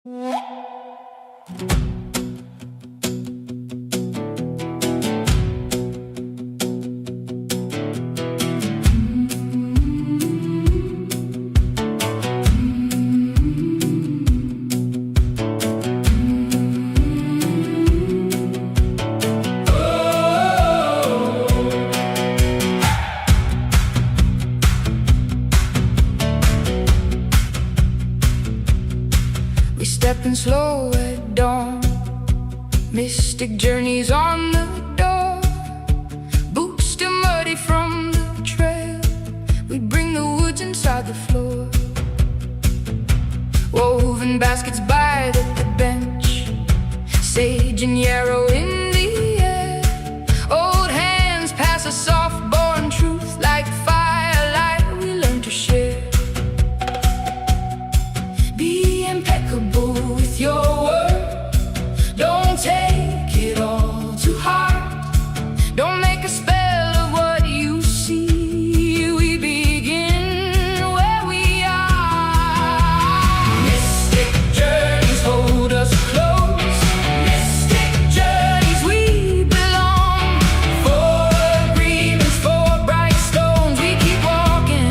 We stepping slow at dawn, mystic journeys on the door. Boots still muddy from the trail, we bring the woods inside the floor. Woven baskets by the bench, sage and yarrow in the air. Old hands pass a soft-born truth like firelight we learn to share. Be impeccable with your word, don't take it all to heart. Don't make a spell of what you see, we begin where we are. Mystic journeys hold us close, mystic journeys we belong. For agreements, for bright stones, we keep walking,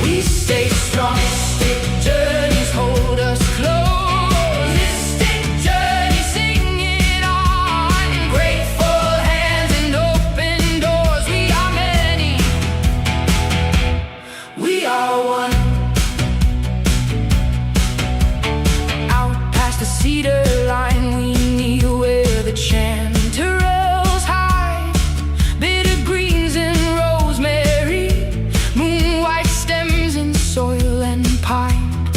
we stay strong. Mystic journeys hold us close, mystic journeys sing it on. Grateful hands and open doors, we are many, we are one. Out past the cedar line we kneel where the chanterelles hide. Bitter greens and rosemary, moon white stems in soil and pine.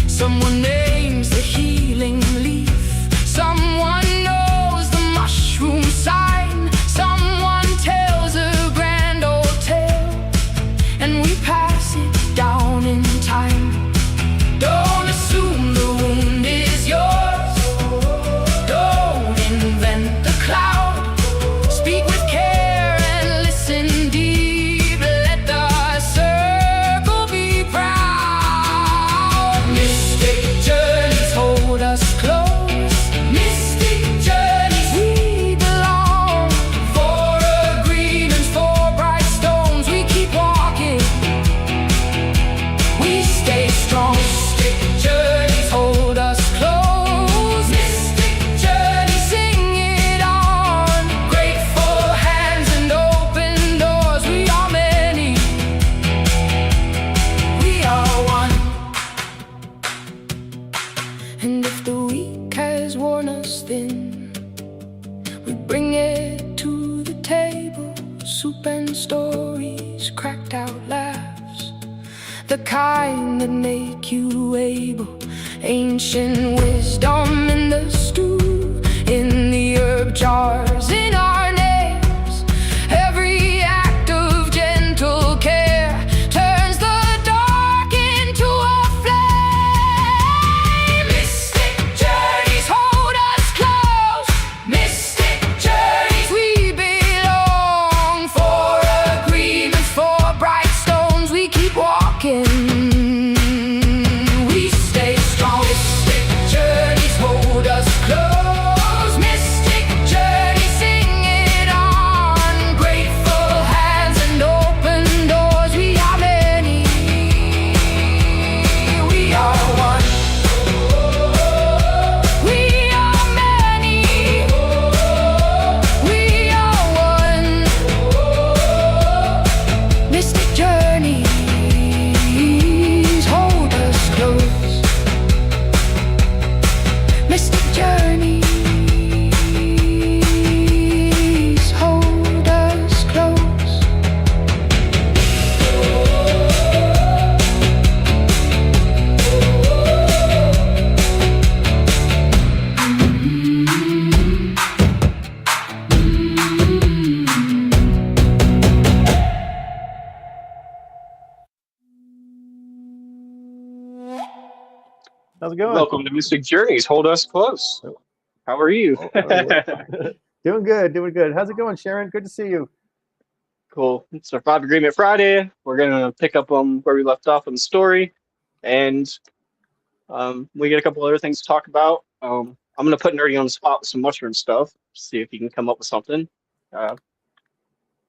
Someone names the healing leaf, someone knows the mushroom sign. Someone tells a grand old tale, and we pass it down in time. Don't assume the wound is yours, don't invent the cloud. Speak with care and listen deep, let the circle be proud. Mystic journeys hold us close, mystic journeys we belong. For agreements, for bright stones, we keep walking, we stay strong. Mystic journeys hold us close, mystic journeys sing it on. Grateful hands and open doors, we are many, we are one. And if the week has worn us thin, we bring it to the table. Soup and stories, cracked out laughs, the kind that make you able. Ancient wisdom in the stew, in the herb jars, in our names. Every act of gentle care turns the dark into a flame. Mystic journeys hold us close, mystic journeys we belong. For agreements, for bright stones, we keep walking, we stay strong. Mystic journeys hold us close, mystic journeys sing it on. Grateful hands and open doors, we are many, we are one. We are many, we are one. Mystic journeys hold us close, mystic journeys hold us close. How's it going? Welcome to Mystic Journeys. Hold us close. How are you? Doing good, doing good. How's it going, Sharon? Good to see you. Cool. It's our 5 Agreement Friday. We're going to pick up on where we left off in the story. And We get a couple other things to talk about. I'm gonna put Nerdy on the spot with some mushroom stuff. See if he can come up with something. Uh,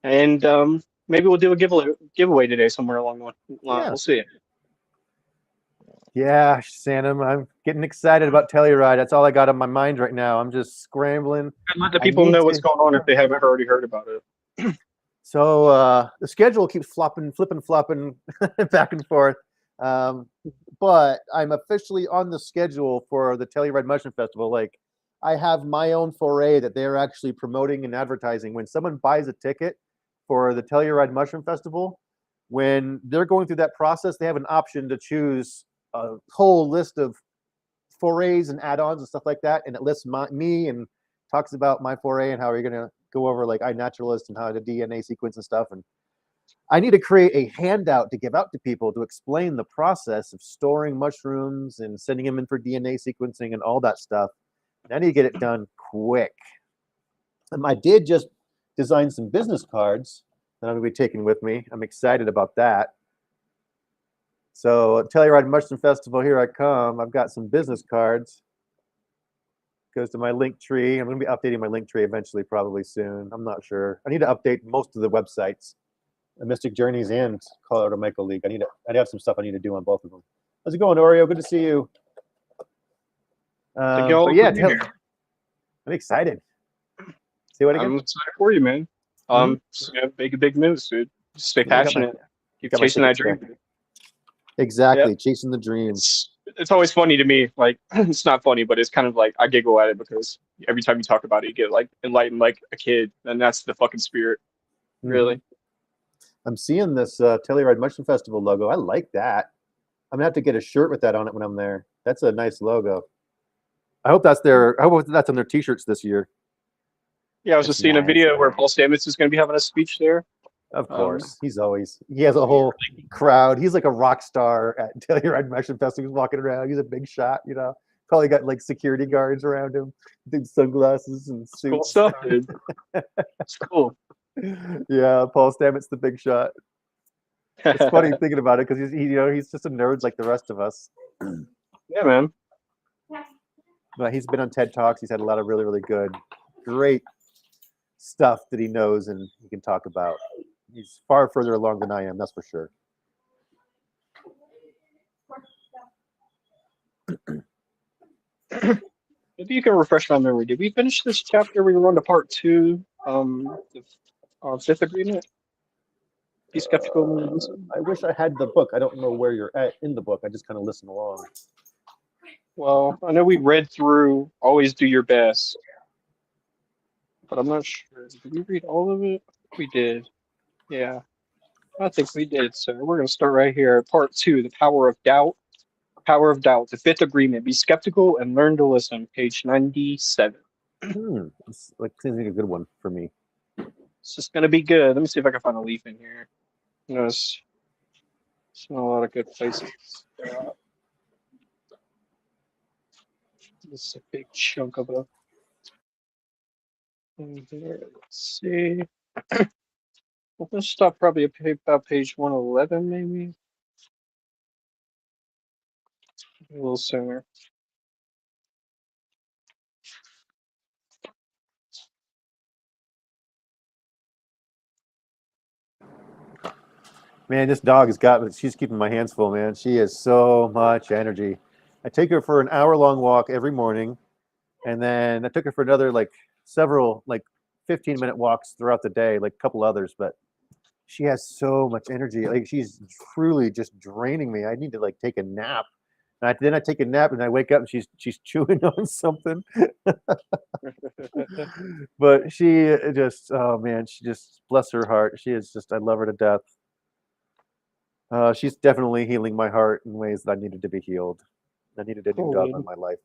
and maybe we'll do a giveaway today somewhere along the line. Yeah. We'll see. Yeah, Sanum, I'm getting excited about Telluride. That's all I got on my mind right now. I'm just scrambling. And let the I people need know what's to- going on if they haven't already heard about it. So the schedule keeps flipping back and forth. But I'm officially on the schedule for the Telluride Mushroom Festival. Like, I have my own foray that they're actually promoting and advertising. When someone buys a ticket for the Telluride Mushroom Festival, when they're going through that process, they have an option to choose a whole list of forays and add-ons and stuff like that, and it lists me and talks about my foray and how you're going to go over like iNaturalist and how to DNA sequence and stuff. And I need to create a handout to give out to people to explain the process of storing mushrooms and sending them in for DNA sequencing and all that stuff. And I need to get it done quick. I did just design some business cards that I'm going to be taking with me. I'm excited about that. So Telluride Mushroom Festival, here I come. I've got some business cards. Goes to my link tree. I'm going to be updating my link tree eventually, probably soon. I'm not sure. I need to update most of the websites, Mystic Journeys and Colorado Maple League. I have some stuff I need to do on both of them. How's it going, Oreo? Good to see you. But yeah, I'm excited. Say what again? I'm excited for you, man. Big moves, dude. Stay Yeah, passionate. Keep got my chasing that tickets dream. Exactly, Yeah. chasing the dreams. It's always funny to me. Like, it's not funny, but it's kind of like I giggle at it because every time you talk about it, you get like enlightened like a kid, and that's the fucking spirit. Really. I'm seeing this Telluride Mushroom Festival logo. I like that. I'm gonna have to get a shirt with that on it when I'm there. That's a nice logo. I hope that's on their t-shirts this year. Yeah, I was just seeing a nice. video where Paul Stamets is going to be having a speech there. Of course, he has a whole crowd. He's like a rock star at Telluride Mushroom Festival. He's walking around. He's a big shot, you know. Probably got like security guards around him, big sunglasses and suits. Cool stuff, dude. It's cool. Yeah, Paul Stamets, the big shot. It's funny thinking about it because he's just a nerd like the rest of us. Yeah, man. But he's been on TED Talks. He's had a lot of really, really great stuff that he knows and he can talk about. He's far further along than I am, that's for sure. Maybe you can refresh my memory. Did we finish this chapter? We were on to part 2, the Fifth Agreement. Be skeptical. I wish I had the book. I don't know where you're at in the book. I just kind of listen along. Well, I know we read through Always Do Your Best, but I'm not sure. Did we read all of it? We did. Yeah, I think we did. So we're going to start right here. Part 2, The Power of Doubt. Power of Doubt, the Fifth Agreement. Be skeptical and learn to listen. Page 97. It's like seems like a good one for me. It's just going to be good. Let me see if I can find a leaf in here. There's not a lot of good places. This is a big chunk of a. Let's see. Well, let's stop probably about page 111, maybe. A little sooner. Man, this dog has got, she's keeping my hands full, man. She has so much energy. I take her for an hour-long walk every morning, and then I took her for another, several 15-minute walks throughout the day, a couple others, but she has so much energy. She's truly just draining me. I need to, take a nap. And then I take a nap, and I wake up, and she's chewing on something. But she just, oh, man, she just, bless her heart. She is just, I love her to death. She's definitely healing my heart in ways that I needed to be healed. I needed a new dog in my life.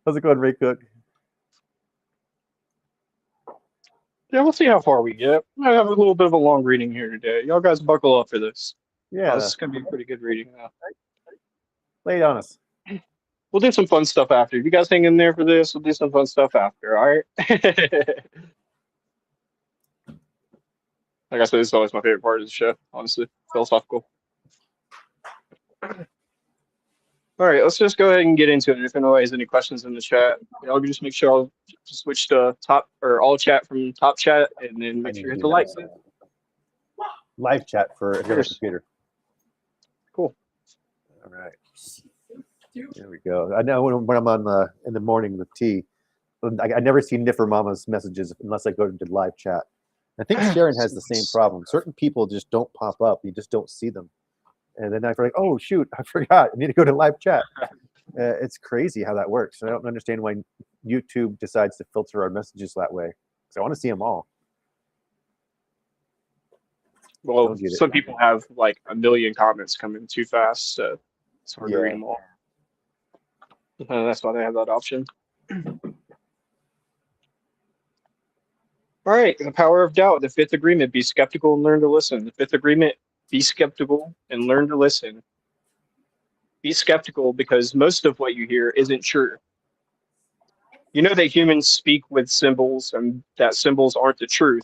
How's it going, Ray Cook? Yeah, we'll see how far we get. I have a little bit of a long reading here today. Y'all guys buckle up for this. Yeah. This is going to be a pretty good reading now. Lay it on us. We'll do some fun stuff after. If you guys hang in there for this, we'll do some fun stuff after, all right? Like I said, this is always my favorite part of the show, honestly. Philosophical. All right, let's just go ahead and get into it. If anyone has any questions in the chat, I'll just make sure I'll just switch to top or all chat from top chat, and then make sure you hit the like button. Live chat for if you're on the computer. Cool. All right. There we go. I know when I'm on in the morning with tea, I never see Niffer Mama's messages unless I go to live chat. I think Sharon has the same problem. Certain people just don't pop up. You just don't see them. And then I feel like, oh, shoot, I forgot. I need to go to live chat. It's crazy how that works. I don't understand why YouTube decides to filter our messages that way. Because I want to see them all. Well, some people have like a million comments coming too fast, so it's hard to read them all. That's why they have that option. All right, the power of doubt, the fifth agreement, be skeptical and learn to listen. The fifth agreement, be skeptical and learn to listen. Be skeptical because most of what you hear isn't true. You know that humans speak with symbols and that symbols aren't the truth.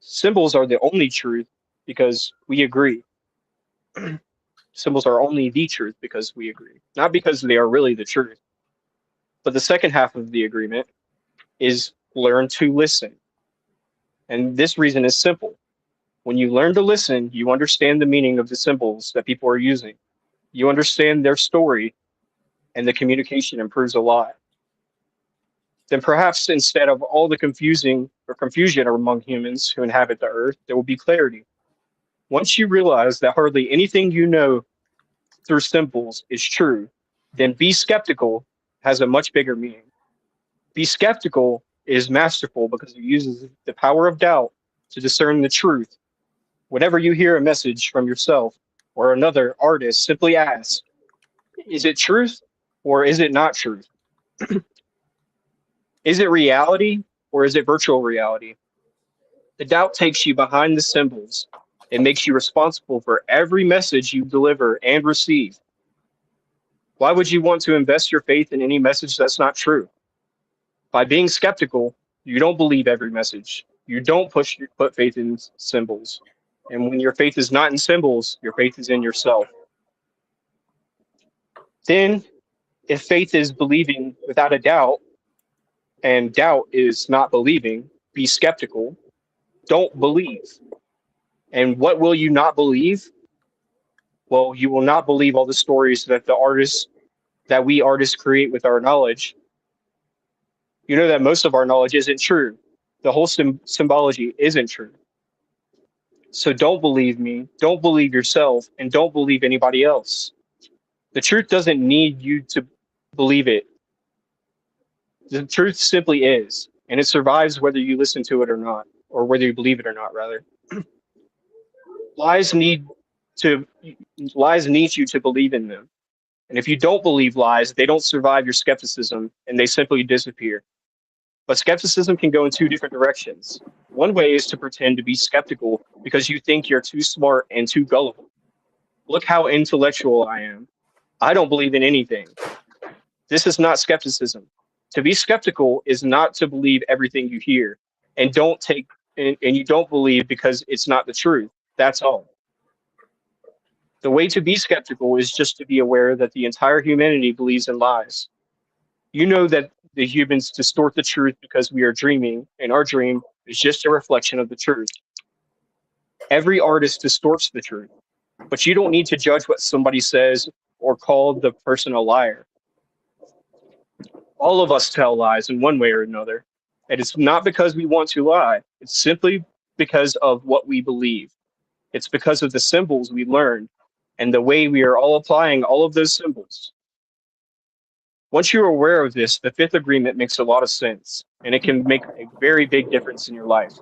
Symbols are the only truth because we agree. Symbols are only the truth because we agree, not because they are really the truth. But the second half of the agreement is learn to listen. And this reason is simple. When you learn to listen, you understand the meaning of the symbols that people are using. You understand their story, and the communication improves a lot. Then perhaps instead of all the confusion among humans who inhabit the earth, there will be clarity. Once you realize that hardly anything you know through symbols is true, then be skeptical has a much bigger meaning. Be skeptical is masterful because it uses the power of doubt to discern the truth. Whenever you hear a message from yourself or another artist, simply ask, is it truth or is it not truth? Is it reality or is it virtual reality? The doubt takes you behind the symbols. It makes you responsible for every message you deliver and receive. Why would you want to invest your faith in any message that's not true? By being skeptical, you don't believe every message. You don't put faith in symbols. And when your faith is not in symbols, your faith is in yourself. Then, if faith is believing without a doubt, and doubt is not believing, be skeptical. Don't believe. And what will you not believe? Well, you will not believe all the stories that we artists create with our knowledge. You know that most of our knowledge isn't true. The whole symbology isn't true. So don't believe me, don't believe yourself, and don't believe anybody else. The truth doesn't need you to believe it. The truth simply is, and it survives whether you listen to it or not, or whether you believe it or not, rather. Lies need you to believe in them. And if you don't believe lies, they don't survive your skepticism, and they simply disappear. But skepticism can go in two different directions. One way is to pretend to be skeptical because you think you're too smart and too gullible. Look how intellectual I am. I don't believe in anything. This is not skepticism. To be skeptical is not to believe everything you hear, and you don't believe because it's not the truth. That's all. The way to be skeptical is just to be aware that the entire humanity believes in lies. You know that the humans distort the truth because we are dreaming, and our dream is just a reflection of the truth. Every artist distorts the truth, but you don't need to judge what somebody says or call the person a liar. All of us tell lies in one way or another, and it's not because we want to lie. It's simply because of what we believe. It's because of the symbols we learned and the way we are all applying all of those symbols. Once you're aware of this, the fifth agreement makes a lot of sense, and it can make a very big difference in your life.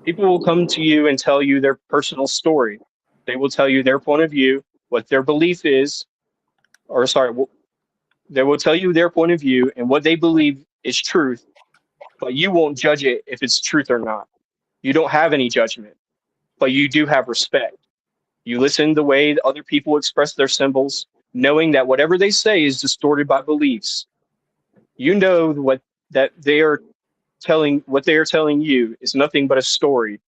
People will come to you and tell you their personal story. They will tell you their point of view, what their belief is, they will tell you their point of view and what they believe is truth, but you won't judge it if it's truth or not. You don't have any judgment, but you do have respect. You listen the way other people express their symbols, knowing that whatever they say is distorted by beliefs. You know what they are telling you is nothing but a story,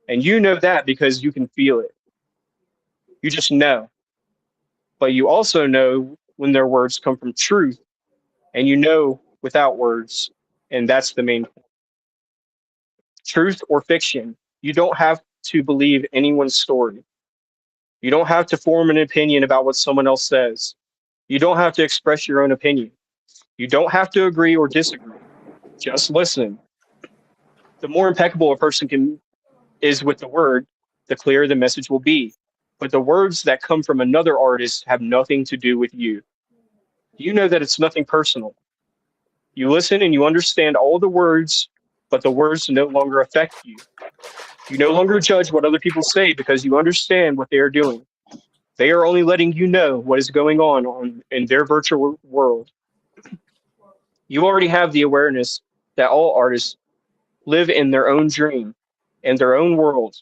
And you know that because you can feel it. You just know. But you also know when their words come from truth, and you know without words. And that's the main point. Truth or fiction. You don't have to believe anyone's story. You don't have to form an opinion about what someone else says. You don't have to express your own opinion. You don't have to agree or disagree. Just listen. The more impeccable a person is with the word, the clearer the message will be. But the words that come from another artist have nothing to do with you. You know that it's nothing personal. You listen and you understand all the words, but the words no longer affect you. You no longer judge what other people say because you understand what they are doing. They are only letting you know what is going on in their virtual world. You already have the awareness that all artists live in their own dream, in their own world.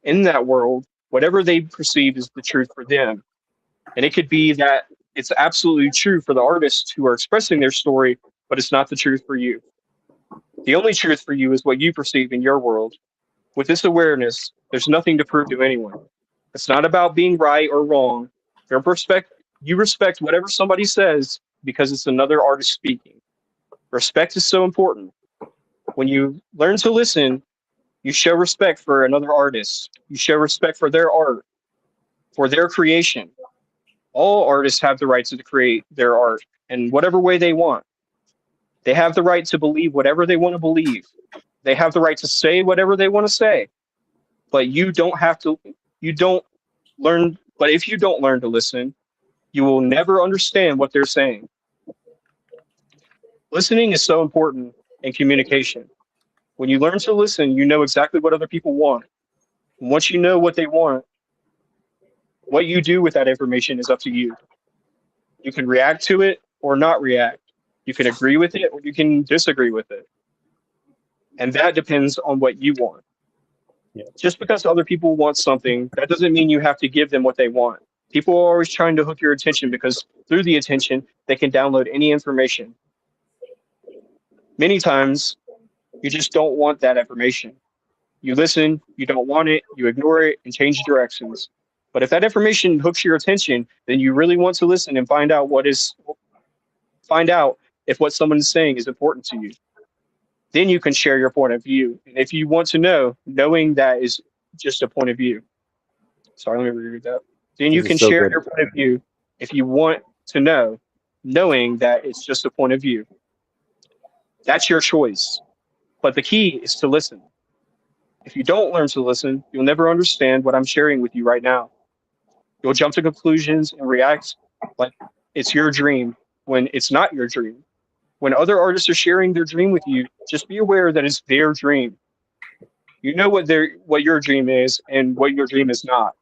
In that world, whatever they perceive is the truth for them. And it could be that it's absolutely true for the artists who are expressing their story, but it's not the truth for you. The only truth for you is what you perceive in your world. With this awareness, there's nothing to prove to anyone. It's not about being right or wrong. You respect whatever somebody says because it's another artist speaking. Respect is so important. When you learn to listen, you show respect for another artist. You show respect for their art, for their creation. All artists have the right to create their art in whatever way they want. They have the right to believe whatever they want to believe. They have the right to say whatever they want to say. But you don't have to, you don't learn, but if you don't learn to listen, you will never understand what they're saying. Listening is so important in communication. When you learn to listen, you know exactly what other people want. And once you know what they want, what you do with that information is up to you. You can react to it or not react. You can agree with it or you can disagree with it. And that depends on what you want. Yeah. Just because other people want something, that doesn't mean you have to give them what they want. People are always trying to hook your attention because through the attention, they can download any information. Many times, you just don't want that information. You listen, you don't want it, you ignore it, and change directions. But if that information hooks your attention, then you really want to listen and find out if what someone is saying is important to you. Then you can share your point of view. And if you want to know, knowing that is just a point of view. Sorry, let me reread that. Then you can share your point of view if you want to know, knowing that it's just a point of view. That's your choice. But the key is to listen. If you don't learn to listen, you'll never understand what I'm sharing with you right now. You'll jump to conclusions and react like it's your dream when it's not your dream. When other artists are sharing their dream with you, just be aware that it's their dream. You know what your dream is and what your dream is not.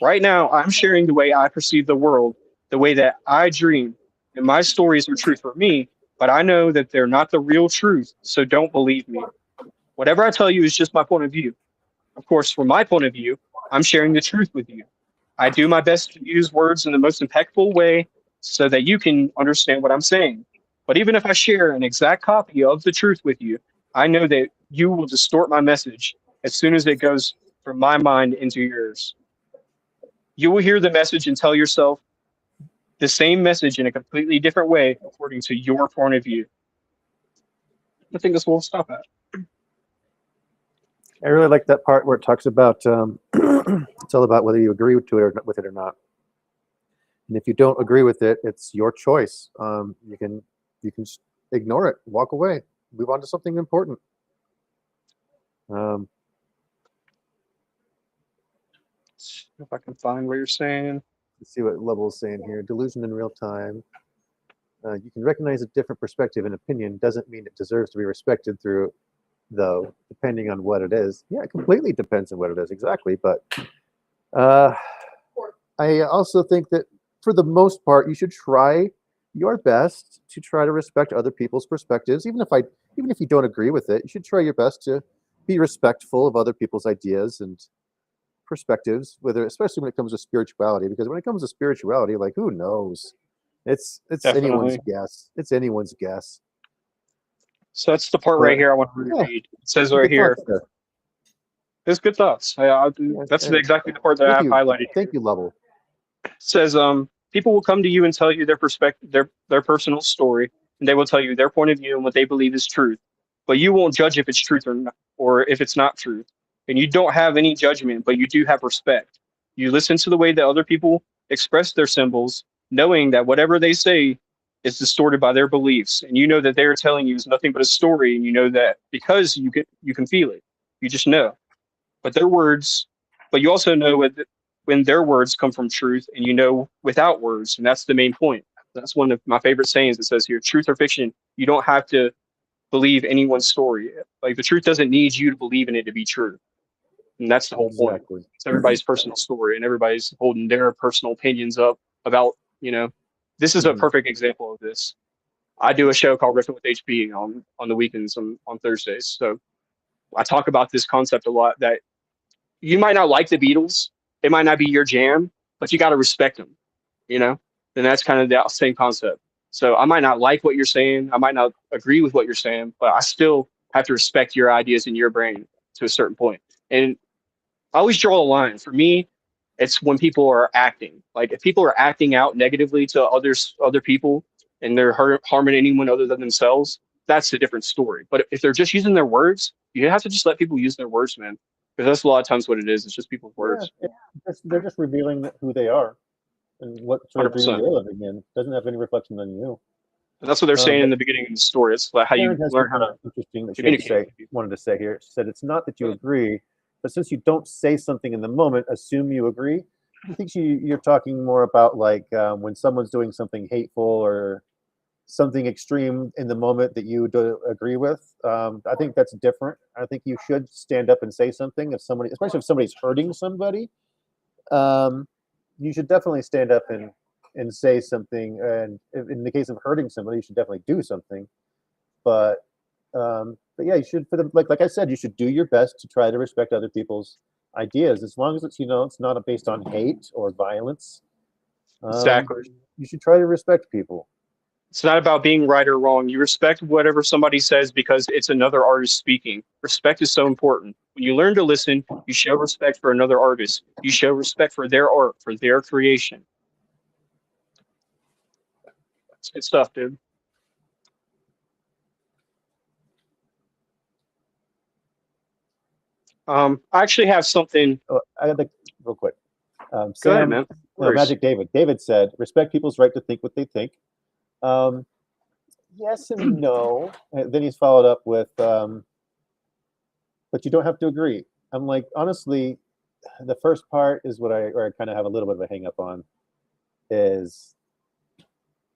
Right now, I'm sharing the way I perceive the world, the way that I dream, and my stories are truth for me, but I know that they're not the real truth, so don't believe me. Whatever I tell you is just my point of view. Of course, from my point of view, I'm sharing the truth with you. I do my best to use words in the most impeccable way so that you can understand what I'm saying. But even if I share an exact copy of the truth with you, I know that you will distort my message as soon as it goes from my mind into yours. You will hear the message and tell yourself the same message in a completely different way according to your point of view. I think this will stop at. I really like that part where it talks about it's all about whether you agree with it or not. And if you don't agree with it, it's your choice. You can ignore it, walk away, move on to something important. If I can find what you're saying. Let's see what Level is saying here. Delusion in real time. You can recognize a different perspective and opinion doesn't mean it deserves to be respected through, though, depending on what it is. Yeah, it completely depends on what it is, exactly. But I also think that for the most part, you should try your best to try to respect other people's perspectives. Even if you don't agree with it, you should try your best to be respectful of other people's ideas and perspectives, especially when it comes to spirituality, because when it comes to spirituality, like, who knows? It's Definitely. anyone's guess. It's anyone's guess. So that's the part right here I want to read. It says right here, It's good thoughts. That's exactly the part that Thank I've you. highlighted. Thank you, Level. It says people will come to you and tell you their perspective, their personal story, and they will tell you their point of view and what they believe is truth. But you won't judge if it's truth or not, or if it's not truth. And you don't have any judgment, but you do have respect. You listen to the way that other people express their symbols, knowing that whatever they say is distorted by their beliefs, and you know that they are telling you is nothing but a story, and you know that because you can feel it. You just know. But their words, but you also know when their words come from truth, and you know without words, and that's the main point. That's one of my favorite sayings. It says here, truth or fiction, you don't have to believe anyone's story. Like the truth doesn't need you to believe in it to be true. And that's the whole point. Exactly. It's everybody's personal story, and everybody's holding their personal opinions up about, this is a Mhm. perfect example of this. I do a show called Riffing with HB on the weekends on Thursdays. So I talk about this concept a lot that you might not like the Beatles. It might not be your jam, but you got to respect them, you know? And that's kind of the same concept. So I might not like what you're saying. I might not agree with what you're saying, but I still have to respect your ideas in your brain to a certain point. And I always draw a line. For me, it's when people are acting. Like if people are acting out negatively to other people, and they're harming anyone other than themselves, that's a different story. But if they're just using their words, you have to just let people use their words, man. Because that's a lot of times what it is. It's just people's words. They're just revealing who they are and what sort of dream 100%. they're living in. Doesn't have any reflection on you. And that's what they're saying But in the beginning of the story. It's like how you Sharon has learn how something to interesting that she communicate with people. wanted to say here. She said, it's not that you Go ahead. agree, but since you don't say something in the moment, assume you agree. I think you're talking more about like when someone's doing something hateful or something extreme in the moment that you do agree with. I think that's different. I think you should stand up and say something if somebody, especially if somebody's hurting somebody. You should definitely stand up and say something. And in the case of hurting somebody, you should definitely do something. But yeah, you should, for the like I said, you should do your best to try to respect other people's ideas, as long as it's it's not based on hate or violence. Exactly. You should try to respect people. It's not about being right or wrong. You respect whatever somebody says because it's another artist speaking. Respect is so important. When you learn to listen, you show respect for another artist. You show respect for their art, for their creation. It's good stuff, dude. I actually have something. Oh, I got real quick. Go ahead, Sam, man. no, Magic David. David said, respect people's right to think what they think. Yes and no. And then he's followed up with, but you don't have to agree. I'm like, honestly, the first part is where I kind of have a little bit of a hang up on is,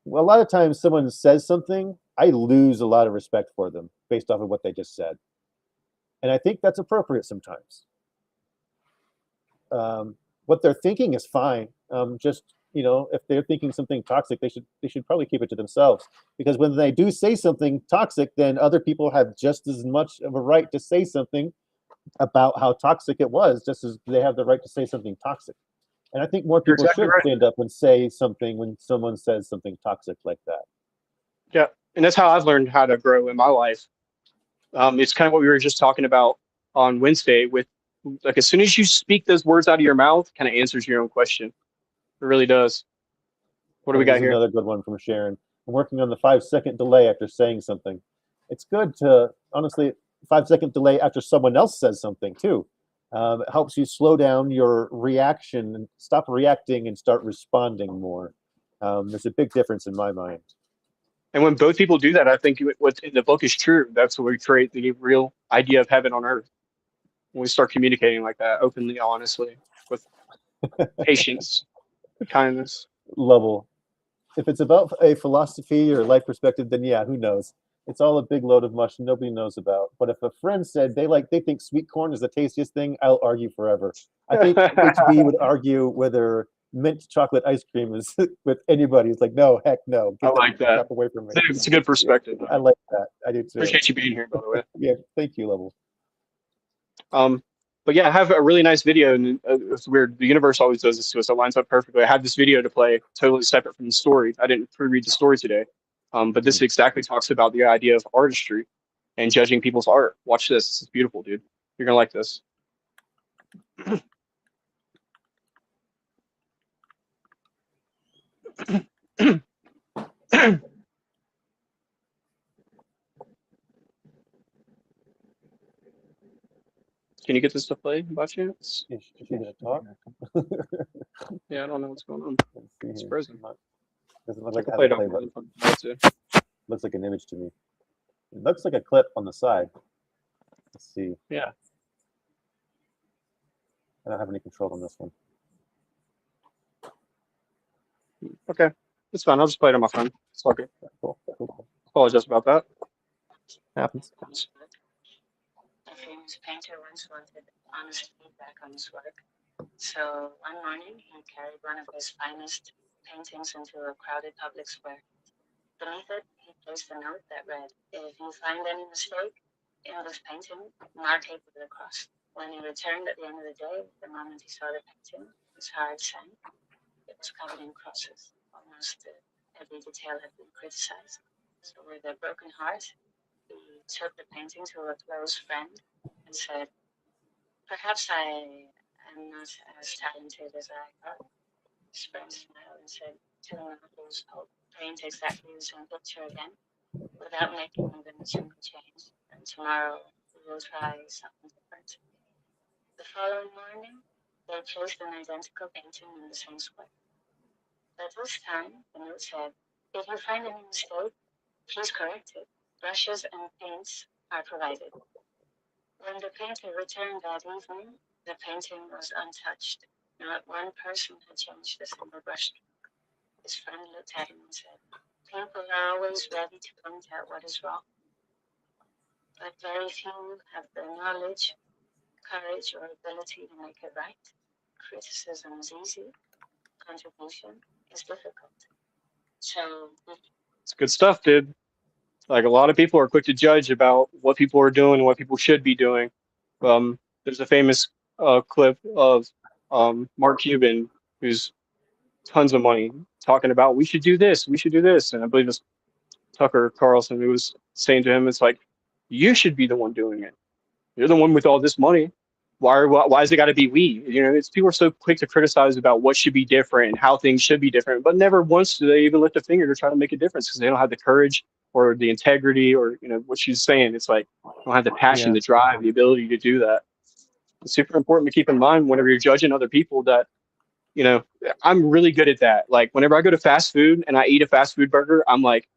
well, a lot of times someone says something, I lose a lot of respect for them based off of what they just said. And I think that's appropriate sometimes. What they're thinking is fine. Just if they're thinking something toxic, they should probably keep it to themselves. Because when they do say something toxic, then other people have just as much of a right to say something about how toxic it was, just as they have the right to say something toxic. And I think more You're people exactly should right. stand up and say something when someone says something toxic like that. Yeah, and that's how I've learned how to grow in my life. It's kind of what we were just talking about on Wednesday with like as soon as you speak those words out of your mouth, kind of answers your own question. It really does. What do we got Here's here? another good one from Sharon. I'm working on the 5-second delay after saying something. It's good to, honestly, 5-second delay after someone else says something too. It helps you slow down your reaction and stop reacting and start responding more. There's a big difference in my mind. And when both people do that, I think what's in the book is true. That's what we create the real idea of heaven on earth. When we start communicating like that, openly, honestly, with patience, kindness. Level. If it's about a philosophy or life perspective, then yeah, who knows? It's all a big load of mush nobody knows about. But if a friend said they think sweet corn is the tastiest thing, I'll argue forever. I think HB would argue whether mint chocolate ice cream is with anybody. It's like, no, heck no. I like that. Crap away from me. It's a good perspective. I like that. I do too. Appreciate you being here, by the way. Yeah, thank you, Level. But yeah, I have a really nice video, and it's weird. The universe always does this to us. It lines up perfectly. I have this video to play, totally separate from the story. I didn't pre-read the story today, but this exactly talks about the idea of artistry and judging people's art. Watch this. This is beautiful, dude. You're gonna like this. Can you get this to play by chance? Is she gonna talk? Yeah, I don't know what's going on. Let's see It's here. frozen. Doesn't look I like can it play has it a play off button. if I want to. Looks like an image to me. It looks like a clip on the side. Let's see. Yeah. I don't have any control on this one. Okay. It's fine. I'll just play it on my phone. It's all good. Cool. Cool. Apologize about that. Happens. A famous painter once wanted honest feedback on his work. So one morning, he carried one of his finest paintings into a crowded public square. Beneath it, he placed a note that read, "If you find any mistake in this painting, mark it with a cross." When he returned at the end of the day, the moment he saw the painting, his heart sank. It was covered in crosses. Almost every detail had been criticized. So with a broken heart, he took the painting to a close friend and said, "Perhaps I am not as talented as I thought." His friend smiled and said, "Do not lose hope. Paint exactly the same picture again without making even a single change. And tomorrow we will try something different." The following morning, they placed an identical painting in the same square. But this time, the note said, "If you find any mistake, please correct it. Brushes and paints are provided." When the painter returned that evening, the painting was untouched. Not one person had changed a single brushstroke. His friend looked at him and said, "People are always ready to point out what is wrong, but very few have the knowledge, courage, or ability to make it right. Criticism is easy, contribution is difficult." So, It's good stuff, dude. Like a lot of people are quick to judge about what people are doing and what people should be doing. There's a famous clip of Mark Cuban, who's tons of money, talking about we should do this, we should do this, and I believe it's Tucker Carlson who was saying to him, it's like you should be the one doing it. You're the one with all this money. Why is it got to be we? You know, it's people are so quick to criticize about what should be different and how things should be different, but never once do they even lift a finger to try to make a difference because they don't have the courage or the integrity or what she's saying. It's like they don't have the passion, Yeah. the drive, the ability to do that. It's super important to keep in mind whenever you're judging other people that I'm really good at that. Like whenever I go to fast food and I eat a fast food burger, I'm like,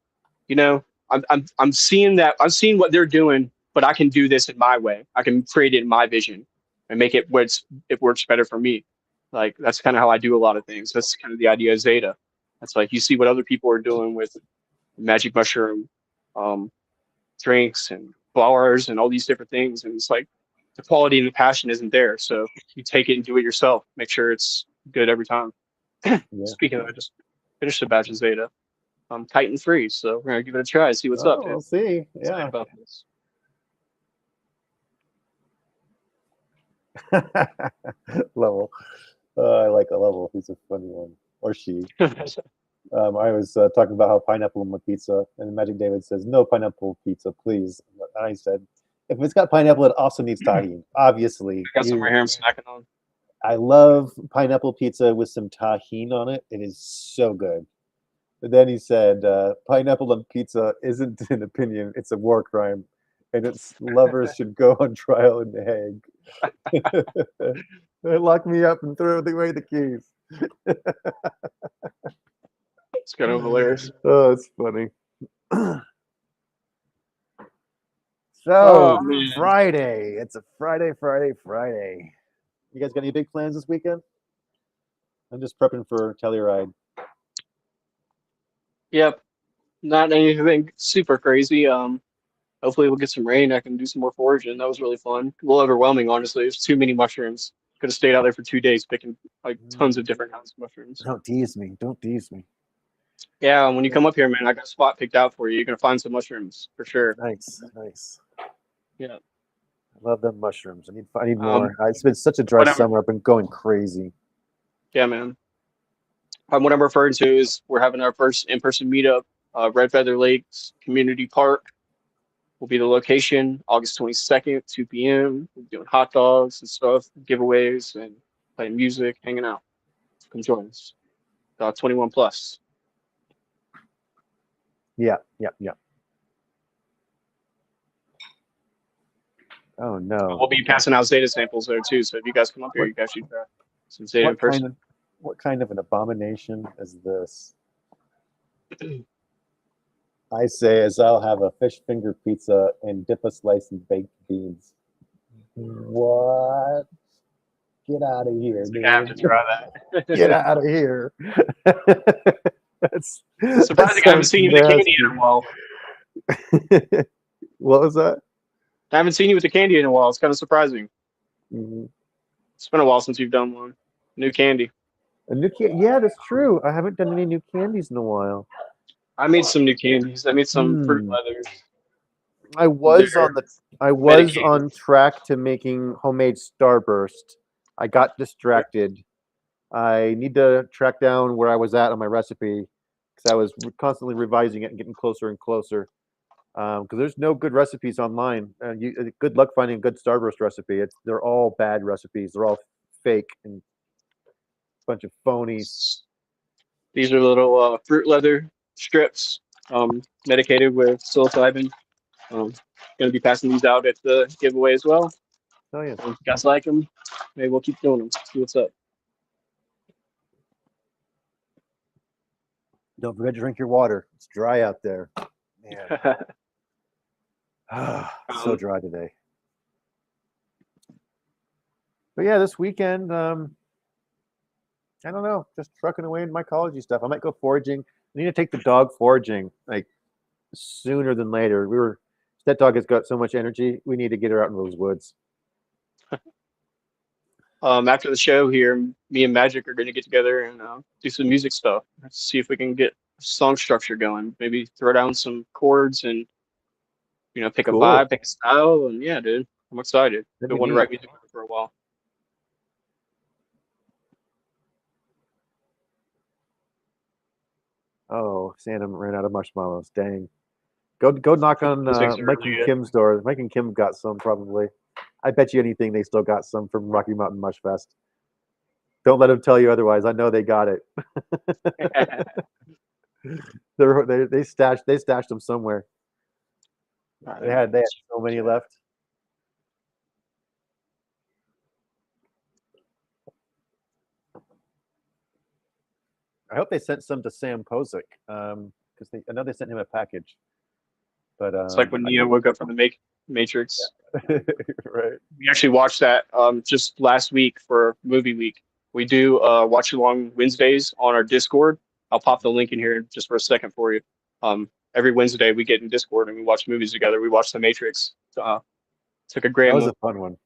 you know, I'm seeing that I'm seeing what they're doing, but I can do this in my way. I can create it in my vision and make it where it works better for me. Like that's kind of how I do a lot of things. That's kind of the idea of Zeta. That's like you see what other people are doing with magic mushroom um, drinks and flowers and all these different things, and it's like the quality and the passion isn't there. So you take it and do it yourself. Make sure it's good every time. Yeah. Speaking of, I just finished a batch of Zeta. I'm chitin free, so we're gonna give it a try. See what's up, dude. We'll see. Excited Yeah. about this. Level. I like a level. He's a funny one. Or she. I was talking about how pineapple on my pizza, and Magic David says, "No pineapple pizza, please." And I said, "If it's got pineapple, it also needs tahini." Obviously, I got some right here I'm snacking on. I love pineapple pizza with some tahini on it. It is so good. But then he said, "Pineapple on pizza isn't an opinion; it's a war crime, and its lovers should go on trial in The Hague." They lock me up and throw away the keys. It's kind of hilarious. Oh, it's funny. So Oh, man. Friday. It's a Friday. You guys got any big plans this weekend? I'm just prepping for Telluride. Yep. Not anything super crazy. Hopefully we'll get some rain. I can do some more foraging. That was really fun. A little overwhelming, honestly. There's too many mushrooms. Could have stayed out there for 2 days picking like tons of different kinds of mushrooms. Don't tease me. Don't tease me. Yeah, when you come up here, man, I got a spot picked out for you. You're gonna find some mushrooms for sure. Nice. Yeah. I love them mushrooms. I need more. It's been such a dry whatever. summer. I've been going crazy. Yeah, man. What I'm referring to is we're having our first in-person meetup, Red Feather Lakes Community Park. will be the location. August 22nd, 2 p.m. We'll be doing hot dogs and stuff, giveaways, and playing music, hanging out. Come join us. 21 plus. Yeah. Oh no. We'll be passing out Zeta samples there too. So if you guys come up here, you guys should try some Zeta in person. What kind of an abomination is this? I say as I'll have a fish finger pizza and dip a slice in baked beans. What? Get out of here, dude. I have to try that. Get out of here. That's Surprising I haven't seen you with the candy in a while. What was that? I haven't seen you with the candy in a while. It's kind of surprising. Mm-hmm. It's been a while since you've done one. New candy. A new yeah, that's true. I haven't done any new candies in a while. I made some new candies. I made some fruit leathers. I was medicated. on track to making homemade Starburst. I got distracted. I need to track down where I was at on my recipe because I was constantly revising it and getting closer and closer. Because there's no good recipes online. Good luck finding a good Starburst recipe. They're all bad recipes. They're all fake and a bunch of phonies. These are little fruit leather strips, medicated with psilocybin. Going to be passing these out at the giveaway as well. Oh yeah. If you guys like them, maybe we'll keep doing them. See what's up. Don't forget to drink your water. It's dry out there. Man. So dry today. But yeah, this weekend, I don't know, just trucking away in mycology stuff. I might go foraging. I need to take the dog foraging like sooner than later. That dog has got so much energy. We need to get her out in those woods. After the show here, me and Magic are going to get together and do some music stuff. Let's see if we can get song structure going. Maybe throw down some chords and pick Cool. a vibe, pick a style, and yeah, dude, I'm excited. Been wanting to write music for a while. Oh, Santa ran out of marshmallows. Dang. Go knock on Mike and Kim's door. Mike and Kim got some probably. I bet you anything they still got some from Rocky Mountain Mush Fest. Don't let them tell you otherwise. I know they got it. they stashed them somewhere. They had so many left. I hope they sent some to Sam Kozik because I know they sent him a package. But it's like when Neo woke up from the Matrix. Right. We actually watched that just last week for movie week. We do watch along Wednesdays on our Discord. I'll pop the link in here just for a second for you. Every Wednesday we get in Discord and we watch movies together. We watched The Matrix. Took a grandma. That was a fun one.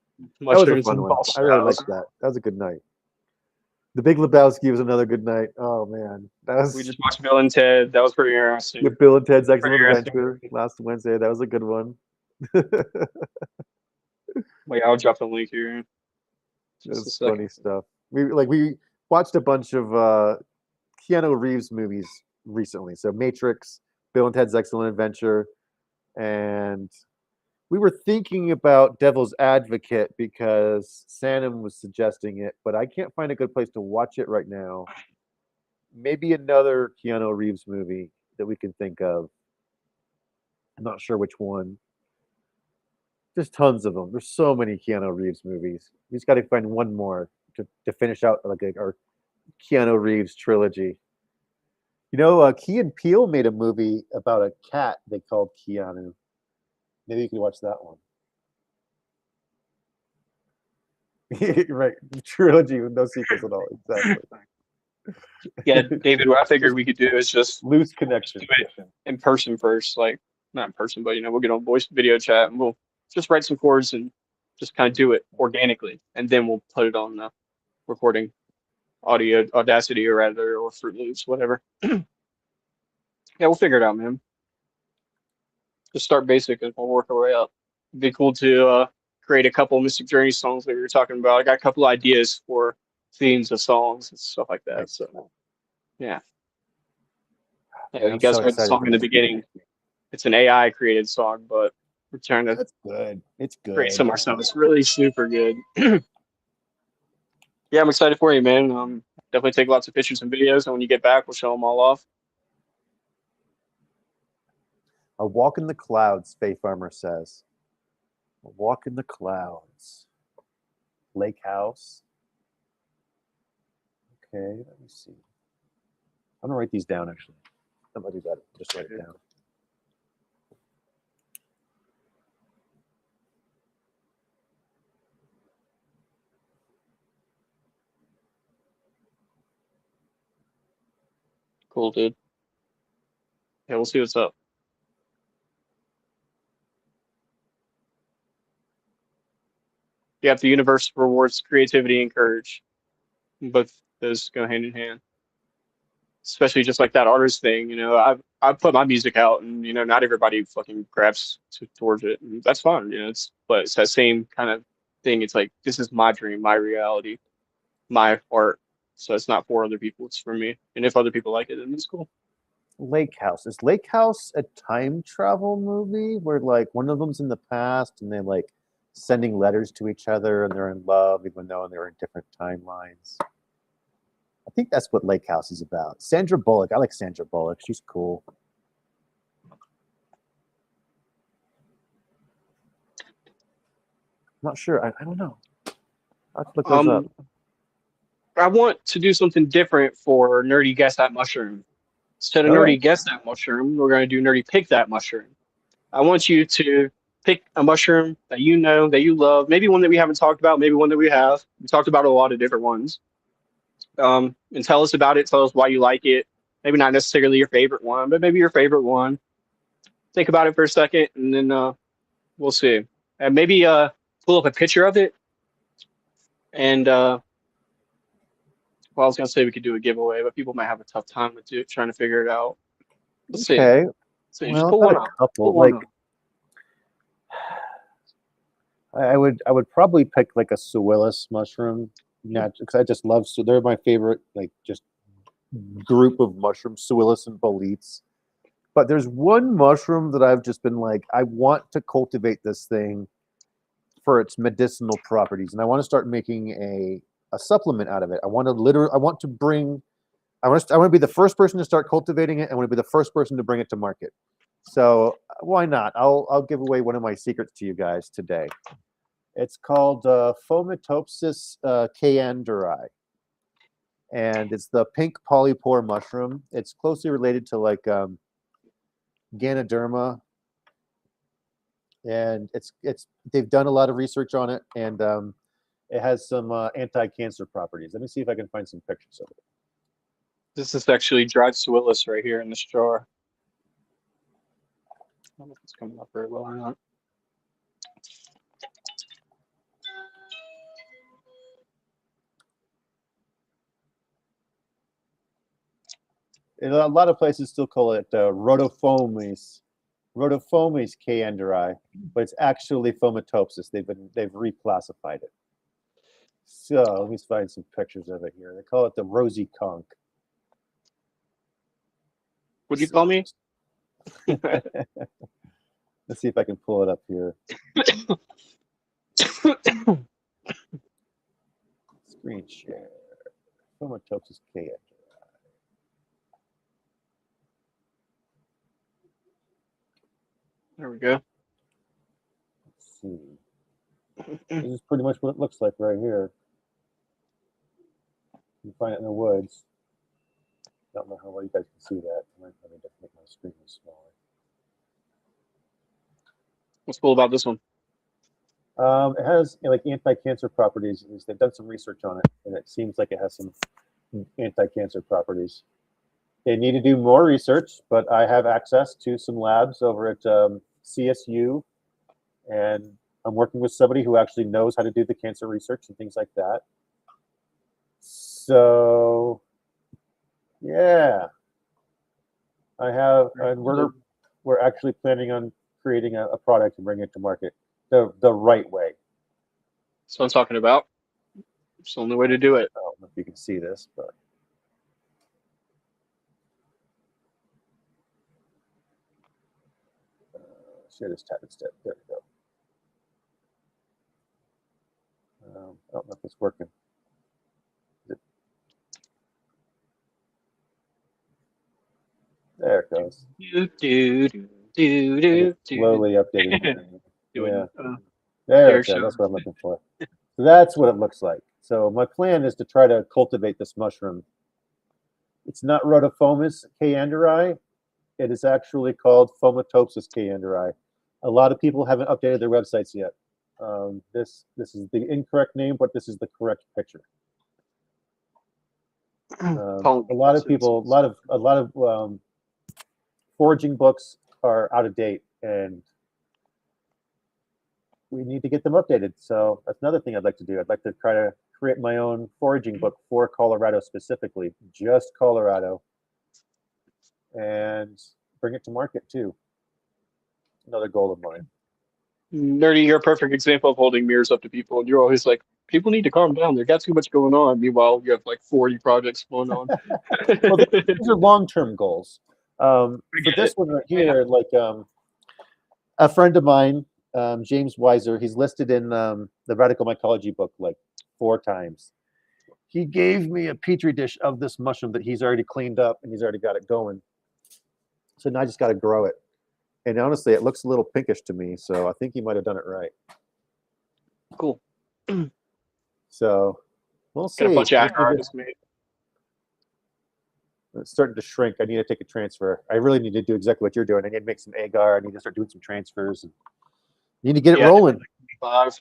That was a fun one. I really liked that. That was a good night. The Big Lebowski was another good night. Oh man, we just watched Bill and Ted. That was pretty interesting. With Bill and Ted's Excellent Adventure last Wednesday. That was a good one. Wait, I'll drop the link here. It's funny stuff. We watched a bunch of Keanu Reeves movies recently. So Matrix, Bill and Ted's Excellent Adventure, and we were thinking about Devil's Advocate because Sanam was suggesting it, but I can't find a good place to watch it right now. Maybe another Keanu Reeves movie that we can think of. I'm not sure which one. There's tons of them. There's so many Keanu Reeves movies. We just got to find one more to finish out like our Keanu Reeves trilogy. Key and Peele made a movie about a cat they called Keanu. Maybe you can watch that one. Right. Trilogy with no sequels at all. Exactly. Yeah, David, what I figured we could do is just loose connection. Do it in person first. Like, not in person, but we'll get on voice video chat and we'll just write some chords and just kind of do it organically. And then we'll put it on the recording audio, Audacity or Fruit Loops, whatever. Yeah, we'll figure it out, man. Just start basic and we'll work our way up. It'd be cool to create a couple Mystic Journey songs that we were talking about. I got a couple ideas for themes of songs and stuff like that. So, yeah. You guys heard the song in the beginning. It's an AI created song, but We're trying to That's good. It's create good. some ourselves. It's really super good. Yeah, I'm excited for you, man. Definitely take lots of pictures and videos, and when you get back, we'll show them all off. A walk in the clouds, Faith Farmer says. A walk in the clouds. Lake house. Okay, let me see. I'm gonna write these down actually. I'm gonna do that. Just write it down. Cool, dude. Yeah, we'll see what's up. Yeah, the universe rewards creativity and courage. Both those go hand in hand. Especially just like that artist thing, I've put my music out, and not everybody fucking grabs towards it, and that's fine. But it's that same kind of thing. It's like this is my dream, my reality, my art. So it's not for other people; it's for me. And if other people like it, then it's cool. Lake House. Is Lake House a time travel movie where like one of them's in the past and they like sending letters to each other and they're in love even though they're in different timelines? I think that's what Lake House is about. Sandra Bullock. I like Sandra Bullock. She's cool. I'm not sure. I don't know. I'll have to look those up. I want to do something different for Nerdy Guess That Mushroom. Instead of All Nerdy right. Guess That Mushroom, we're going to do Nerdy Pick That Mushroom. I want you to pick a mushroom that you know, that you love, maybe one that we haven't talked about, maybe one that we have. We talked about a lot of different ones. And tell us about it. Tell us why you like it. Maybe not necessarily your favorite one, but maybe your favorite one. Think about it for a second, and then we'll see. And maybe pull up a picture of it. And well, I was gonna say we could do a giveaway, but people might have a tough time with it, trying to figure it out. Let's see. Okay. So you Well, just pull I've one got a up. couple. Pull one Like up. I would probably pick like a Suillus mushroom, because I just love. So they're my favorite, like just group of mushrooms, Suillus and Boletes. But there's one mushroom that I've just been like, I want to cultivate this thing for its medicinal properties, and I want to start making a supplement out of it. I want to be the first person to start cultivating it. I want to be the first person to bring it to market. So why not? I'll give away one of my secrets to you guys today. It's called Fomitopsis cayenderi, and it's the pink polypore mushroom. It's closely related to like Ganoderma, and they've done a lot of research on it, and it has some anti-cancer properties. Let me see if I can find some pictures of it. This is actually dried Suillus right here in this jar. I don't know if it's coming up very well or not. And a lot of places still call it Rhodophomys cayenderi, but it's actually Fomitopsis. They've reclassified it. So let me find some pictures of it here. They call it the rosy conch. Would you call me? Let's see if I can pull it up here. Screen share. Fomitopsis cayenderi. There we go. Let's see. This is pretty much what it looks like right here. You can find it in the woods. Don't know how well you guys can see that. I might need to make my screen smaller. What's cool about this one? It has like anti-cancer properties. They've done some research on it, and it seems like it has some anti-cancer properties. They need to do more research, but I have access to some labs over at CSU, and I'm working with somebody who actually knows how to do the cancer research and things like that. So, yeah, I have, and we're actually planning on creating a product and bringing it to market the right way. That's what I'm talking about. It's the only way to do it. I don't know if you can see this, but share this tab instead. There we go. I don't know if it's working. There it goes. Do, do, do, do, And do, it's slowly updating. doing, Yeah. uh, There Air we go. show. That's what I'm looking for. So that's what it looks like. So my plan is to try to cultivate this mushroom. It's not Rhodophobus kayanderi. It is actually called Fomitopsis kayanderi. A lot of people haven't updated their websites yet. This is the incorrect name, but this is the correct picture. A lot of people, a lot of foraging books are out of date, and we need to get them updated. So that's another thing I'd like to do. I'd like to try to create my own foraging book for Colorado specifically, just Colorado, and bring it to market too. Another goal of mine. Nerdy, you're a perfect example of holding mirrors up to people, and you're always like, people need to calm down. They got too much going on. Meanwhile, you have like 40 projects going on. Well, these are long-term goals. For this one right here, like a friend of mine, James Weiser, he's listed in the Radical Mycology book like 4 times. He gave me a petri dish of this mushroom that he's already cleaned up and he's already got it going. So now I just got to grow it. And honestly, it looks a little pinkish to me, so I think he might have done it right. Cool. So we'll see. Got a bunch of artists made. It's starting to shrink. I need to take a transfer. I really need to do exactly what you're doing. I need to make some agar. I need to start doing some transfers. And you need to get it rolling. 5,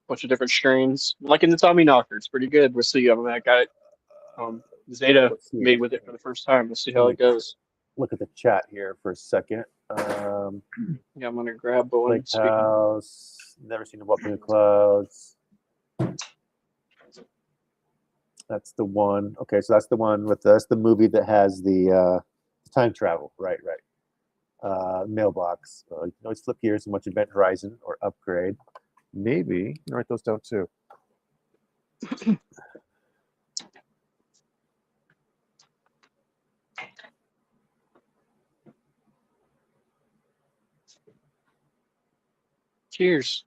bunch of different strains. Like in the Tommy Knocker, it's pretty good. We'll see. I mean, I got Zeta made with it for the first time. We'll see how it goes. Look at the chat here for a second. Yeah, I'm gonna grab Bowen. Lake House. Never seen a Welcome to Clouds. That's the one. Okay, so that's the one with that's the movie that has the time travel. Right. Mailbox. You can always flip gears and watch Event Horizon or Upgrade. Maybe write those down too. Cheers.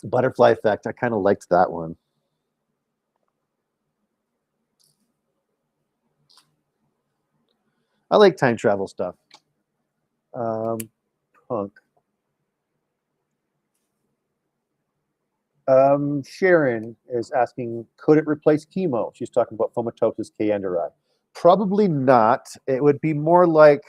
Butterfly Effect. I kind of liked that one. I like time travel stuff. Punk. Sharon is asking, could it replace chemo? She's talking about Fomitopsis kayanderi. Probably not. It would be more like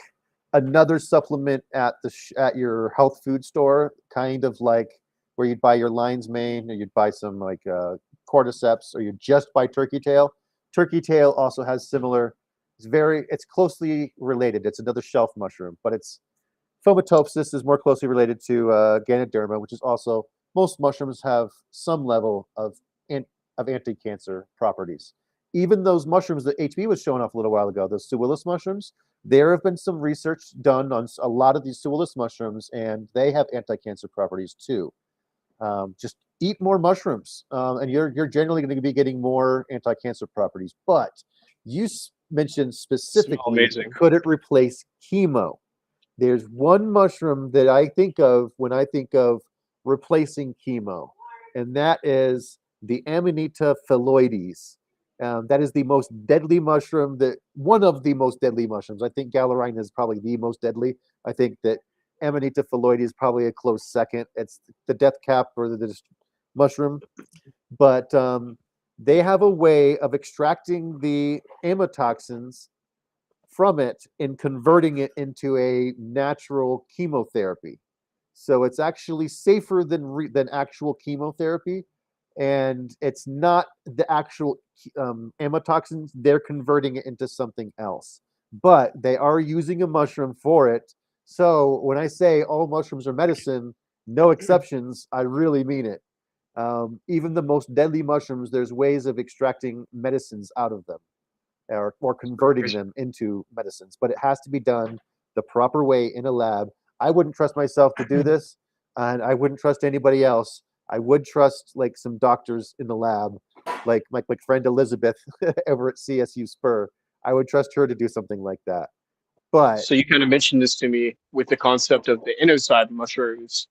another supplement at the at your health food store, kind of like where you'd buy your lion's mane, or you'd buy some like cordyceps, or you just buy turkey tail. Turkey tail also has similar. It's closely related. It's another shelf mushroom, but it's Fomitopsis is more closely related to Ganoderma, which is also, most mushrooms have some level of anti-cancer properties. Even those mushrooms that HB was showing off a little while ago, those Pseuilus mushrooms, there have been some research done on a lot of these Pseuilus mushrooms, and they have anti-cancer properties too. Just eat more mushrooms, and you're generally going to be getting more anti-cancer properties. But you mentioned specifically, could it replace chemo? There's one mushroom that I think of when I think of replacing chemo, and that is the Amanita phalloides. That is the most deadly mushroom, one of the most deadly mushrooms. I think Galerina is probably the most deadly. I think that Amanita phalloides is probably a close second. It's the death cap for the mushroom. But they have a way of extracting the amatoxins from it and converting it into a natural chemotherapy. So it's actually safer than actual chemotherapy, and it's not the actual amatoxins. They're converting it into something else, but they are using a mushroom for it. So when I say all mushrooms are medicine, no exceptions, I really mean it. Even the most deadly mushrooms, there's ways of extracting medicines out of them, or converting them into medicines, but it has to be done the proper way in a lab. I wouldn't trust myself to do this, and I wouldn't trust anybody else. I would trust like some doctors in the lab, like my friend Elizabeth over at CSU Spur. I would trust her to do something like that. But So you kind of mentioned this to me with the concept of the inoside mushrooms.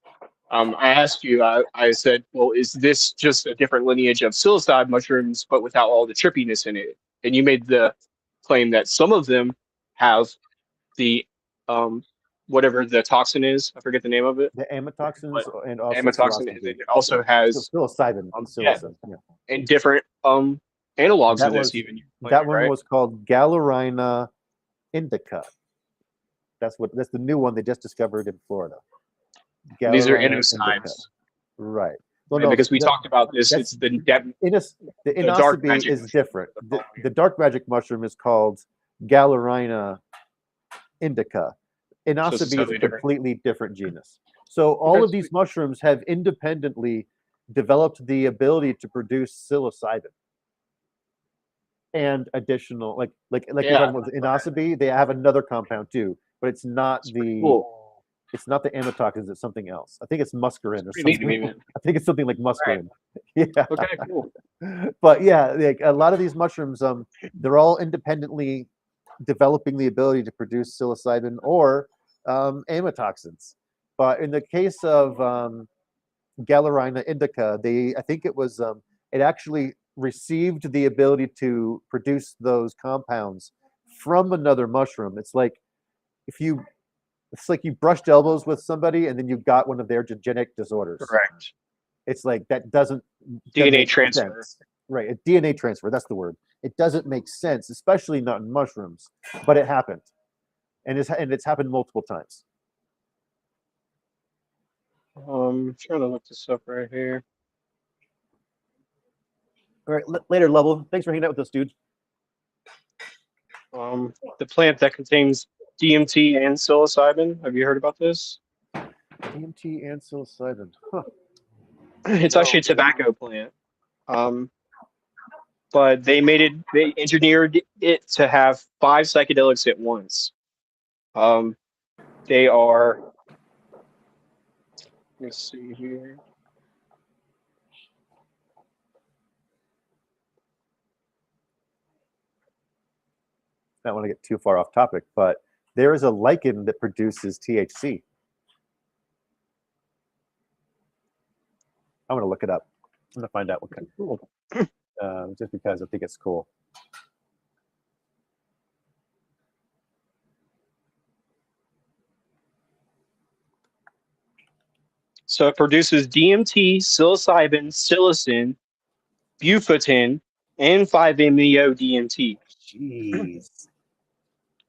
I asked you, I said, well, is this just a different lineage of psilocybe mushrooms, but without all the trippiness in it? And you made the claim that some of them have the whatever the toxin is. I forget the name of it. the amatoxins But and also amatoxin, and psilocybin. it also has Psilocybin. yeah, Psilocybin. Yeah. and different analogs That of this was even. You that claimed, one right? was called Galerina indica. That's the new one they just discovered in Florida. And these are Galerina indica. inosides. Right. Well, Right, no, because we talked about this. that's It's the depth. the The dark inosabe magic is mushroom different. that they're calling The dark magic mushroom is called Galerina indica. So it's Inosabe is totally a different. completely different genus. So all Okay, of these mushrooms have independently developed the ability to produce psilocybin and additional, like you're Yeah, talking about the inosabe, they have another compound too, but it's not it's pretty the cool. it's not the amatoxins, it's something else. I think it's muscarine or Pretty neat to something. me, man. I think it's something like Right. muscarine. Yeah. Okay, cool. But yeah, like a lot of these mushrooms, they're all independently developing the ability to produce psilocybin or amatoxins. But in the case of Galerina indica, I think it actually received the ability to produce those compounds from another mushroom. It's like you brushed elbows with somebody and then you got one of their genetic disorders. Correct. It's like that doesn't DNA make transfer. sense. Right, a DNA transfer, that's the word. It doesn't make sense, especially not in mushrooms, but it happened. And it's happened multiple times. Trying to look this up right here. All right, later, Level. Thanks for hanging out with us, dude. The plant that contains DMT and psilocybin. Have you heard about this? DMT and psilocybin. Huh. It's actually a tobacco plant. But they engineered it to have 5 psychedelics at once. They are, let's see here. I don't want to get too far off topic, but there is a lichen that produces THC. I'm going to look it up. I'm going to find out what kind. Cool. Just because I think it's cool. So it produces DMT, psilocybin, psilocin, bufoten, and 5-MeO-DMT. Jeez.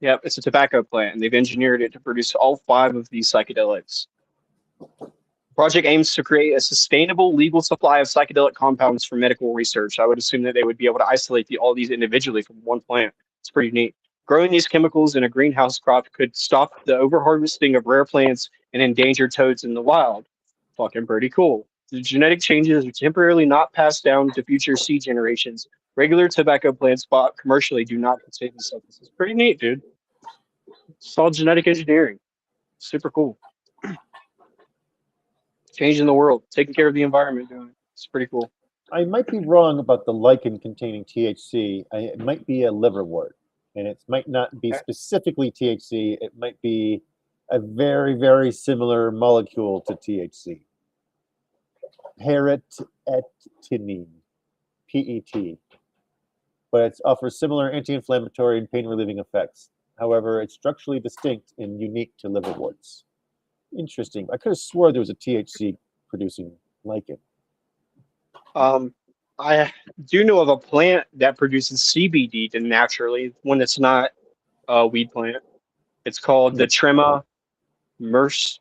Yep, it's a tobacco plant, and they've engineered it to produce all 5 of these psychedelics. Project aims to create a sustainable legal supply of psychedelic compounds for medical research. I would assume that they would be able to isolate all these individually from one plant. It's pretty neat. Growing these chemicals in a greenhouse crop could stop the overharvesting of rare plants and endangered toads in the wild. Fucking pretty cool. The genetic changes are temporarily not passed down to future seed generations. Regular tobacco plants bought commercially do not contain these substances. Pretty neat, dude. It's all genetic engineering. Super cool. Changing the world, taking care of the environment, doing it. It's pretty cool. I might be wrong about the lichen containing THC. It might be a liverwort, and it might not be specifically THC. It might be a very, very similar molecule to THC. Paraetinine, PET. But it offers similar anti-inflammatory and pain-relieving effects. However, it's structurally distinct and unique to liverworts. Interesting. I could have swore there was a THC producing lichen. I do know of a plant that produces CBD naturally, one that's not a weed plant. It's called the Trema micrantha.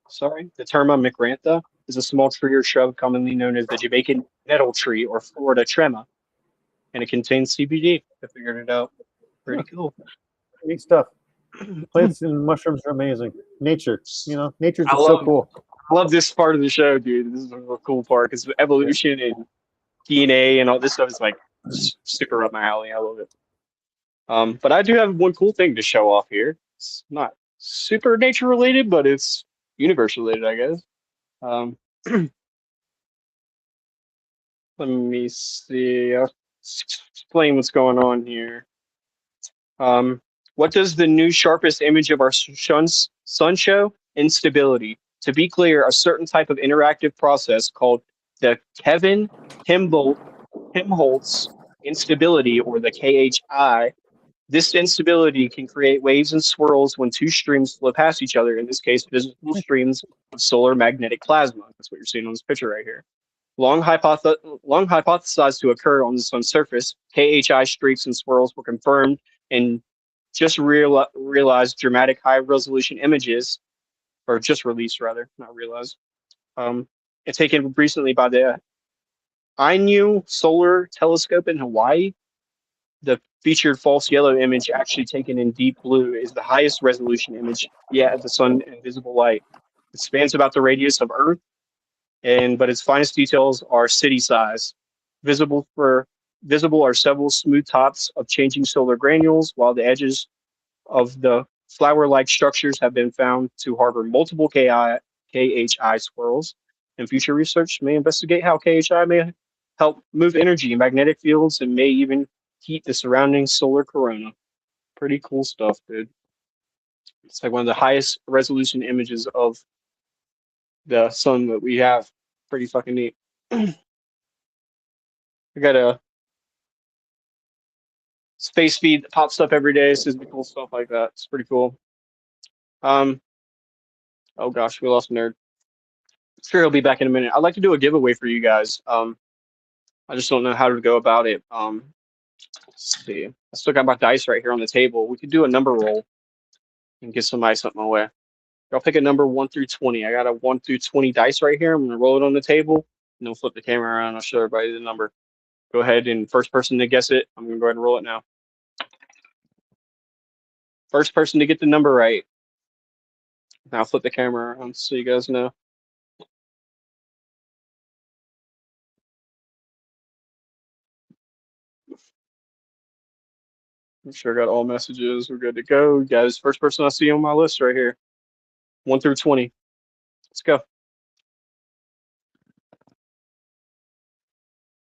Sorry, the Terma micrantha is a small tree or shrub commonly known as the Jamaican nettle tree or Florida Trema, and it contains CBD. I figured it out. Pretty cool. Neat stuff. Plants and mushrooms are amazing. Nature, nature's I just so love- cool. I love this part of the show, dude. This is a cool part because evolution and DNA and all this stuff is like super up my alley. I love it. But I do have one cool thing to show off here. It's not super nature related, but it's universe related, I guess. Let me see. explain what's going on here. What does the new sharpest image of our sun show? Instability. To be clear, a certain type of interactive process called the Kevin Helmholtz instability, or the KHI. This instability can create waves and swirls when two streams flow past each other, in this case, visible streams of solar magnetic plasma. That's what you're seeing on this picture right here. Long hypothesized to occur on the sun's surface, KHI streaks and swirls were confirmed in just realized dramatic high-resolution images, or just released rather, not realized, and taken recently by the Ainu Solar Telescope in Hawaii. The featured false yellow image, actually taken in deep blue, is the highest resolution image yet of the sun in visible light. It spans about the radius of Earth, but its finest details are city size. Visible are several smooth tops of changing solar granules, while the edges of the flower-like structures have been found to harbor multiple KHI swirls. And future research may investigate how KHI may help move energy in magnetic fields and may even heat the surrounding solar corona. Pretty cool stuff, dude. It's like one of the highest resolution images of the sun that we have. Pretty fucking neat. I got a space feed that pops up every day. It says cool stuff like that. It's pretty cool. Oh gosh, we lost Nerd. Sure, he'll be back in a minute. I'd like to do a giveaway for you guys. I just don't know how to go about it. Let's see. I still got my dice right here on the table. We could do a number roll and get somebody something away. I'll pick a number 1 through 20. I got a 1 through 20 dice right here. I'm gonna roll it on the table, and then we'll flip the camera around. I'll show everybody the number. Go ahead, and first person to guess it, I'm gonna go ahead and roll it now. First person to get the number right. Now I'll flip the camera around so you guys know. I'm sure I got all messages. We're good to go. Guys, first person I see on my list right here. 1 through 20. Let's go.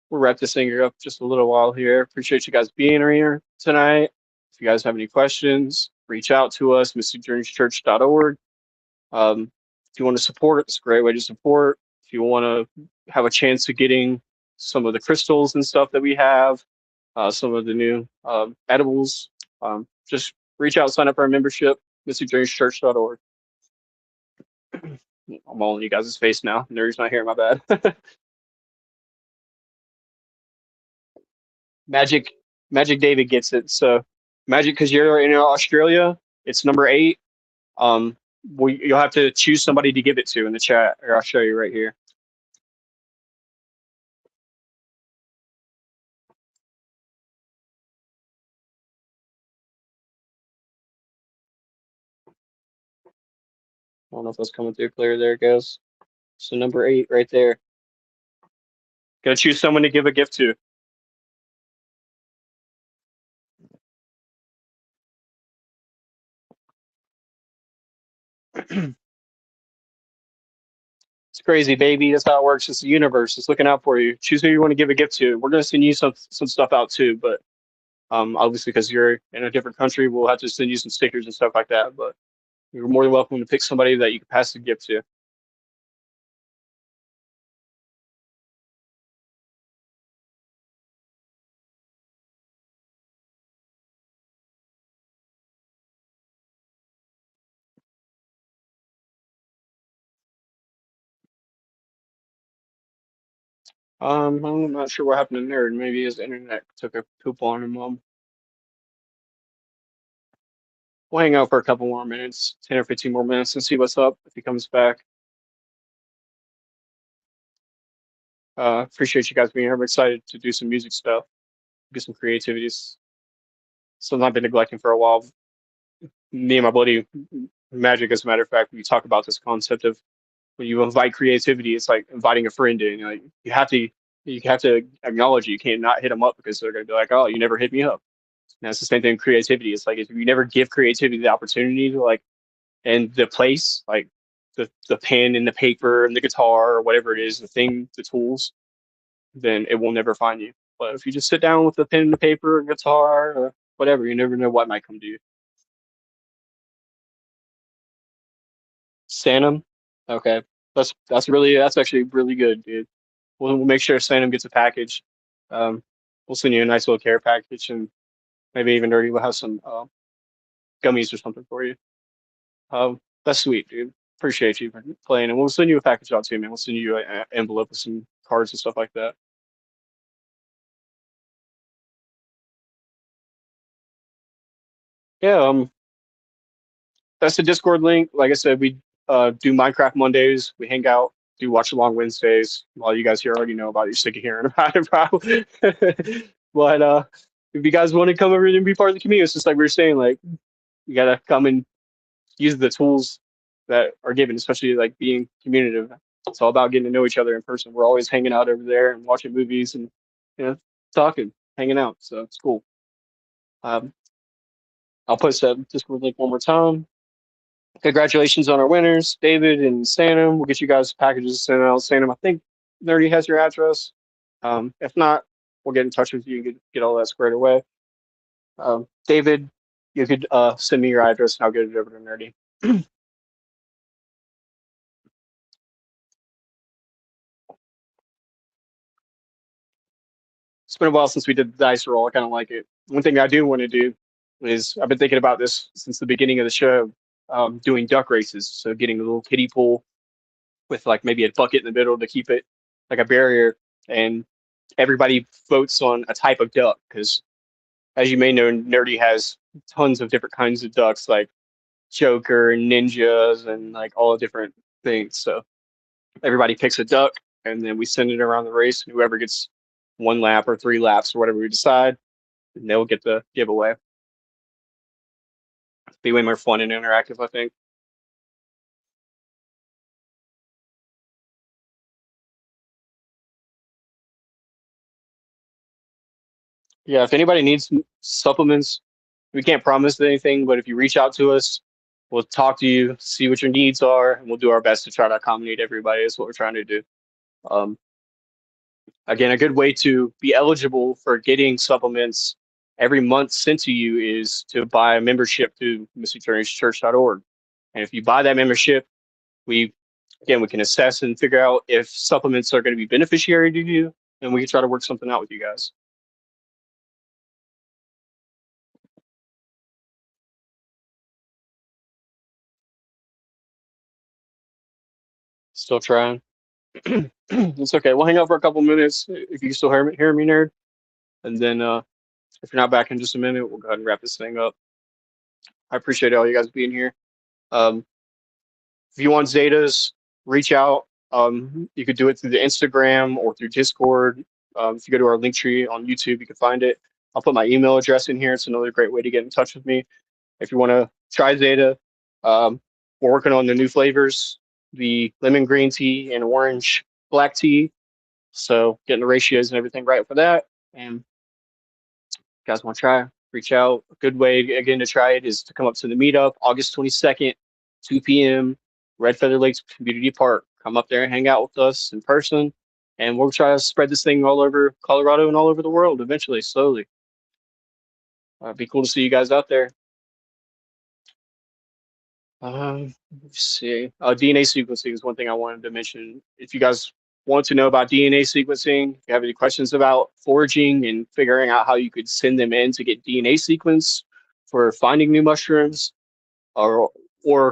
We'll wrap this thing up just a little while here. Appreciate you guys being here tonight. If you guys have any questions, reach out to us, mysticjourneyschurch.org. If you want to support it, it's a great way to support. If you want to have a chance of getting some of the crystals and stuff that we have, some of the new edibles, just reach out, sign up for our membership, mysticjourneyschurch.org. I'm all in you guys' face now. Nerd's not here, my bad. Magic David gets it. So Magic, because you're in Australia, it's number 8. You'll have to choose somebody to give it to in the chat, or I'll show you right here. I don't know if that's coming through clear. There it goes. So number 8 right there. Gotta choose someone to give a gift to. It's crazy, baby. That's how it works. It's the universe. It's looking out for you. Choose who you want to give a gift to. We're gonna send you some stuff out too, but obviously because you're in a different country, we'll have to send you some stickers and stuff like that. But you're more than welcome to pick somebody that you can pass the gift to. I'm not sure what happened to Nerd. Maybe his internet took a poop on him. We'll hang out for a couple more minutes, 10 or 15 more minutes, and see what's up if he comes back. Appreciate you guys being here. I'm excited to do some music stuff, get some creativities. Something I've been neglecting for a while. Me and my buddy Magic, as a matter of fact, we talk about this concept of when you invite creativity, it's like inviting a friend in. You have to acknowledge it. You can't not hit them up because they're gonna be like, "Oh, you never hit me up." And that's the same thing with creativity. It's like if you never give creativity the opportunity to and the place, like the pen and the paper and the guitar or whatever it is, the tools, then it will never find you. But if you just sit down with a pen and a paper, a guitar, or whatever, you never know what might come to you. Sanum, okay, that's actually really good, dude. We'll make sure Sanum gets a package. Um, we'll send you a nice little care package, and maybe even Nerdy will have some gummies or something for you. That's sweet, dude. Appreciate you for playing, and we'll send you a package out too, man. We'll send you an envelope with some cards and stuff like that. Yeah, that's the Discord link. Like I said, we do Minecraft Mondays. We hang out, do watch along Wednesdays. While you guys here already know about it, you're sick of hearing about it, probably. But if you guys want to come over and be part of the community, it's just like we were saying, like you gotta come and use the tools that are given, especially like being communicative. It's all about getting to know each other in person. We're always hanging out over there and watching movies and you know talking, hanging out. So it's cool. Um, I'll post that Discord link one more time. Congratulations on our winners, David and Sanum. We'll get you guys packages sent out. Sanum, I think Nerdy has your address. If not, we'll get in touch with you and get all that squared away. David, you could send me your address and I'll get it over to Nerdy. It's been a while since we did the dice roll. I kind of like it. One thing I do want to do is I've been thinking about this since the beginning of the show, doing duck races. So getting a little kiddie pool with like maybe a bucket in the middle to keep it like a barrier, and everybody votes on a type of duck because, as you may know, Nerdy has tons of different kinds of ducks, like Joker and ninjas and like all the different things. So everybody picks a duck, and then we send it around the race, and whoever gets 1 lap or 3 laps or whatever we decide, and they'll get the giveaway. Be way more fun and interactive, I think. Yeah, if anybody needs supplements, we can't promise anything, but if you reach out to us, we'll talk to you, see what your needs are, and we'll do our best to try to accommodate everybody. Is what we're trying to do. Um, Again, a good way to be eligible for getting supplements every month sent to you is to buy a membership to MysticJourneysChurch.org. And if you buy that membership, we can assess and figure out if supplements are going to be beneficiary to you, and we can try to work something out with you guys. Still trying. It's okay. We'll hang out for a couple minutes if you can still hear me, nerd. And then if you're not back in just a minute, we'll go ahead and wrap this thing up. I appreciate all you guys being here. Um, if you want Zetas, reach out. You could do it through the Instagram or through Discord. If you go to our link tree on YouTube, you can find it. I'll put my email address in here. It's another great way to get in touch with me. If you want to try Zeta, we're working on the new flavors, the lemon green tea and orange black tea. So getting the ratios and everything right for that. And if you guys want to try, reach out. A good way, again, to try it is to come up to the meetup, August 22nd, 2 p.m., Red Feather Lakes Community Park. Come up there and hang out with us in person. And we'll try to spread this thing all over Colorado and all over the world eventually, slowly. It'd be cool to see you guys out there. Let's see. DNA sequencing is one thing I wanted to mention. If you guys want to know about DNA sequencing, if you have any questions about foraging and figuring out how you could send them in to get DNA sequence for finding new mushrooms, or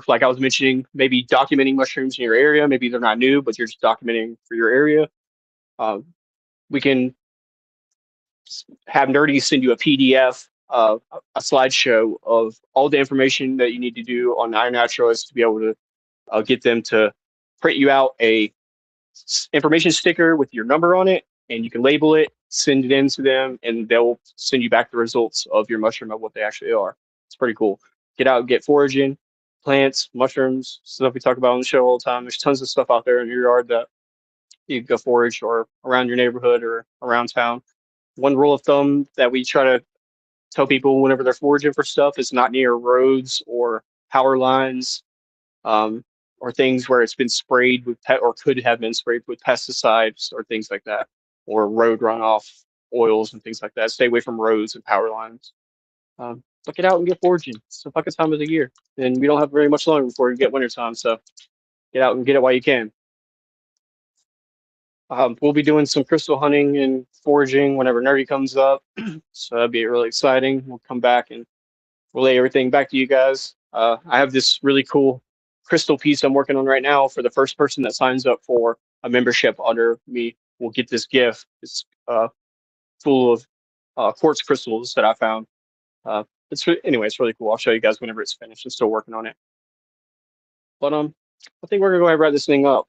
like I was mentioning, maybe documenting mushrooms in your area. Maybe they're not new, but you're just documenting for your area. We can have Nerdy send you a PDF of a slideshow of all the information that you need to do on iNaturalist to be able to get them to print you out a information sticker with your number on it, and you can label it, send it in to them, and they'll send you back the results of your mushroom of what they actually are. It's pretty cool. Get out and get foraging, plants, mushrooms, stuff we talk about on the show all the time. There's tons of stuff out there in your yard that you can go forage or around your neighborhood or around town. One rule of thumb that we try to tell people whenever they're foraging for stuff is not near roads or power lines, or things where it's been sprayed with or could have been sprayed with pesticides or things like that, or road runoff. oils and things like that. Stay away from roads and power lines. But get out and get foraging. It's the fucking time of the year, and we don't have very much longer before we get wintertime. So get out and get it while you can. We'll be doing some crystal hunting and foraging whenever Nerdy comes up, so that'd be really exciting. We'll come back and relay everything back to you guys. I have this really cool crystal piece I'm working on right now. For the first person that signs up for a membership under me will get this gift. It's full of quartz crystals that I found. Anyway, it's really cool. I'll show you guys whenever it's finished. I'm still working on it. But I think we're gonna go ahead and wrap this thing up.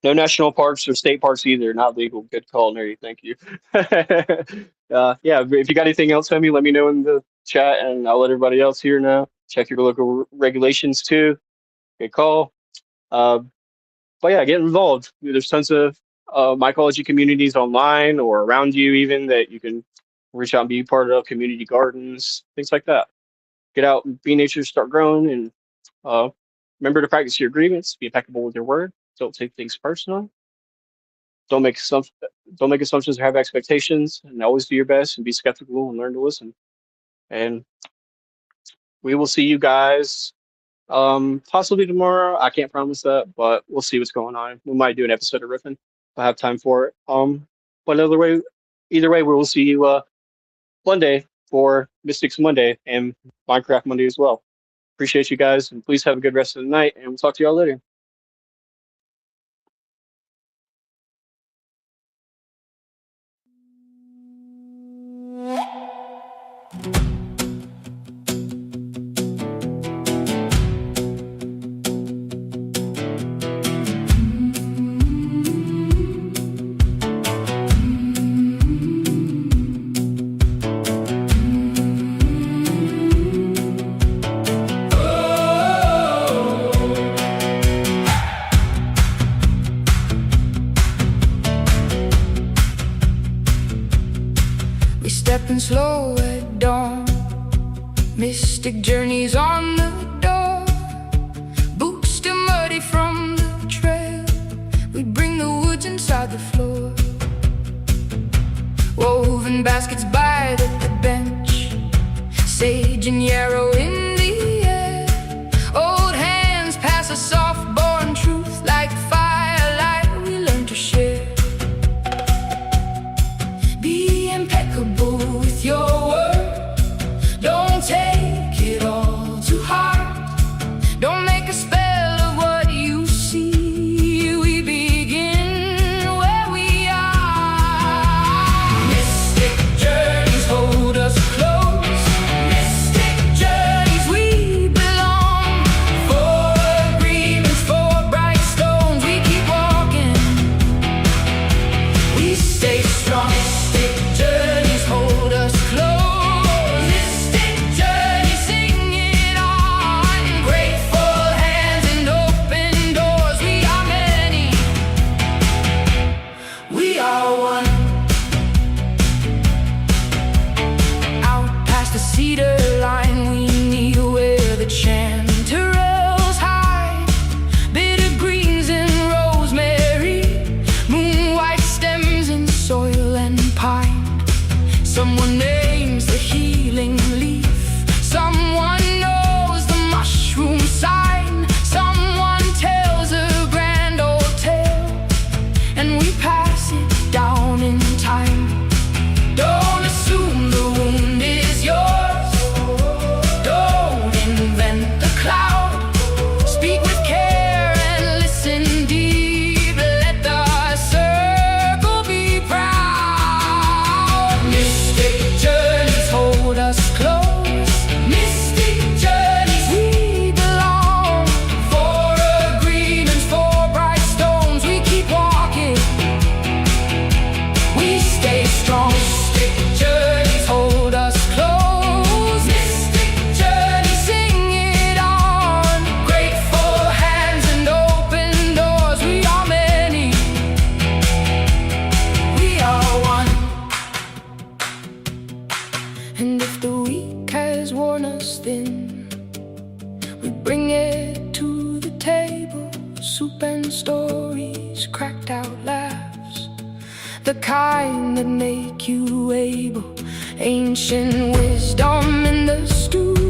No national parks or state parks either. Not legal. Good call, Nerdy. Thank you. Yeah, if you got anything else, Femi, let me know in the chat, and I'll let everybody else here know. Check your local regulations too. Good call. But yeah, get involved. There's tons of mycology communities online or around you even that you can reach out and be part of, community gardens, things like that. Get out and be nature, start growing, and remember to practice your agreements, be impeccable with your word. Don't take things personal. Don't make assumptions or have expectations, and always do your best and be skeptical and learn to listen. And we will see you guys possibly tomorrow. I can't promise that, but we'll see what's going on. We might do an episode of Riffin if I have time for it. But either way, we will see you Monday for Mystics Monday and Minecraft Monday as well. Appreciate you guys, and please have a good rest of the night, and we'll talk to y'all later. We stepping slow at dawn, mystic journeys on the door. Boots still muddy from the trail, we bring the woods inside the floor. Woven baskets by the bench, sage and yarrow in the air. Old hands pass a soft-born truth like firelight we learn to share. Be impeccable with your word. Don't take it all to heart. Don't make a spell of what you see. We begin where we are. Mystic journeys hold us close. Mystic journeys we belong. For agreements, for bright stones, we keep walking. We stay strong. Mystic journeys hold us close. Mystic journeys sing it on. Grateful hands and open doors. We are many. We are one. Out past the cedar line, we kneel where the chanterelles hide. Bitter greens and rosemary, moon white stems in soil and pine. Someone names the healing leaf, someone knows the mushroom sign, someone tells a grand old tale, and we pass it down in time. Don't assume the wound is yours. Don't invent the cloud. Speak with care and listen deep. Let the circle be proud. Mystic journeys hold us close. Mystic journeys we belong. For agreements, for bright stones, we keep walking. We stay strong. Mystic journeys hold us close. Mystic journeys sing it on. Grateful hands and open doors. We are many. We are one. And if the week has worn us thin, we bring it to the table. Soup and stories, cracked out laughs. the kind that make you able. Ancient wisdom in the stew.